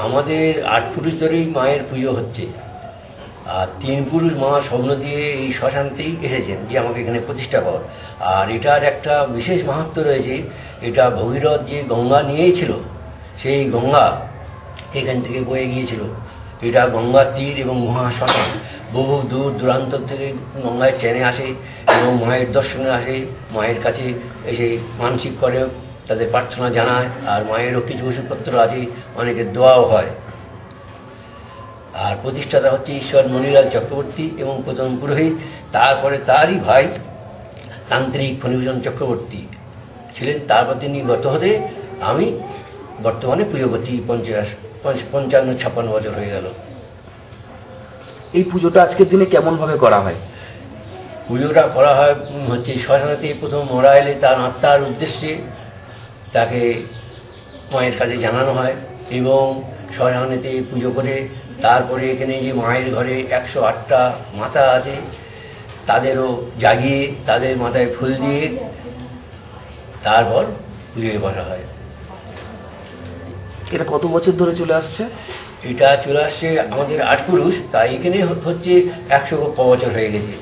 আমাদের 8 পুরুষ ধরেই মায়ের পুজো হচ্ছে, আর 3 পুরুষ মা স্বপ্ন দিয়ে এই শ্মশানতেই এসেছেন যে আমাকে এখানে প্রতিষ্ঠা কর। আর এটার একটা বিশেষ মাহাত্ম্য রয়েছে। এটা ভগীরথ যে গঙ্গা নিয়েছিল, সেই গঙ্গা এখান থেকে বয়ে গিয়েছিল। এটা গঙ্গার তীর এবং মহা শ্মশান। বহু দূর দূরান্ত থেকে গঙ্গায় ট্রেনে আসে এবং মায়ের দর্শনে আসে, মায়ের কাছে এসে মানসিক করে, তাদের প্রার্থনা জানায়। আর মায়েরও কিছু ওষুধপত্র আছে, অনেকের দোয়াও হয়। আর প্রতিষ্ঠাতা হচ্ছে ঈশ্বর মণিলাল চক্রবর্তী এবং প্রথম পুরোহিত, তারপরে তারই ভাই তান্ত্রিক ফণীভূষণ চক্রবর্তী ছিলেন। তারপর তিনি গত হতে আমি বর্তমানে পুজো করছি। 55-56 বছর হয়ে গেল। এই পুজোটা আজকের দিনে কেমনভাবে করা হয়? পুজোটা করা হয় হচ্ছে শ্মশানেতে প্রথম মরা এলে তার আত্মার উদ্দেশ্যে তাকে মায়ের কাছে জানানো হয় এবং শ্মশানেতে পুজো করে তারপরে এখানে যে মায়ের ঘরে 108টা মাতা আছে তাদেরও জাগিয়ে তাদের মাথায় ফুল দিয়ে তারপর পুজোয় বসা হয়। এটা কত বছর ধরে চলে আসছে? এটা চলে আসছে আমাদের 8 পুরুষ, তাই এখানে হচ্ছে 100 বছর হয়ে গেছে।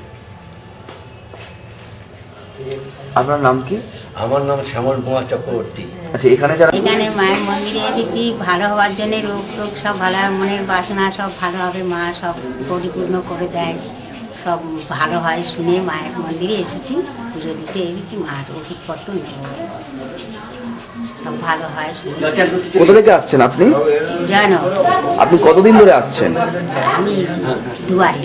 আপনার নাম কি? আমার নাম শ্যামল কুমার চক্রবর্তী। আচ্ছা, এখানে যারা এখানে মায়ের মন্দিরে এসেছি ভালো হওয়ার জন্য, রোগ টোগ সব ভালো, মনের বাসনা সব ভালো হবে, মা সব পরিপূর্ণ করে দেয়, সব ভালো হয় শুনে মায়ের মন্দিরে এসেছি, পুজো দিতে এসেছি। মার ওষুধপত্র নেব, সব ভালো হয় শুনে। কোথা থেকে আসছেন আপনি? জানো আপনি কতদিন ধরে আসছেন? আমি দুয়ারি।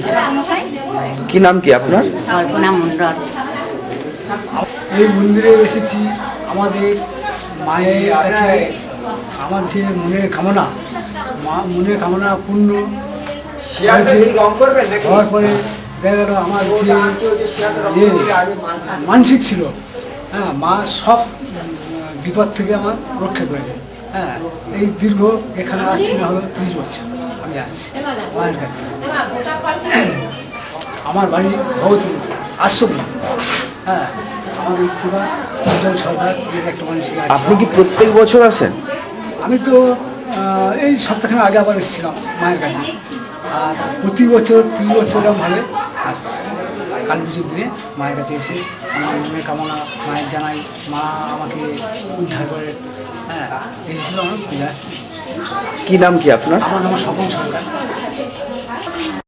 কি নাম কি আপনার? কল্পনা মণ্ডল। এই মন্দিরে এসেছি আমাদের মায়ের কাছে। আমার যে মনের কামনা, মনের কামনা পূর্ণ হওয়ার পরে দেখা গেল আমার যে মানসিক ছিল, হ্যাঁ, মা সব বিপদ থেকে আমার রক্ষা করে দেয়। হ্যাঁ, এই দীর্ঘ এখানে আসছি না হলো 30 বছর আমি আসছি মায়ের কাছে। আমার বাড়ি ভগতপুর আশ্রম। হ্যাঁ, আমার মৃত্যুটা উজ্জ্বল সরকার একটা মানুষ। আপনি কি প্রত্যেক বছর আসেন? আমি তো এই সপ্তাহখানে আগে আবার এসেছিলাম মায়ের কাছে। আর প্রতি বছর 30 বছর ভাবে আসছি। কালী পুজোর দিনে মায়ের কাছে এসে আমার মনের কামনা মায়ের জানাই, মা আমাকে উদ্ধার করে। হ্যাঁ, এই ছিল আমার পূজা। কি নাম কি আপনার? আমার নাম স্বপন সরকার।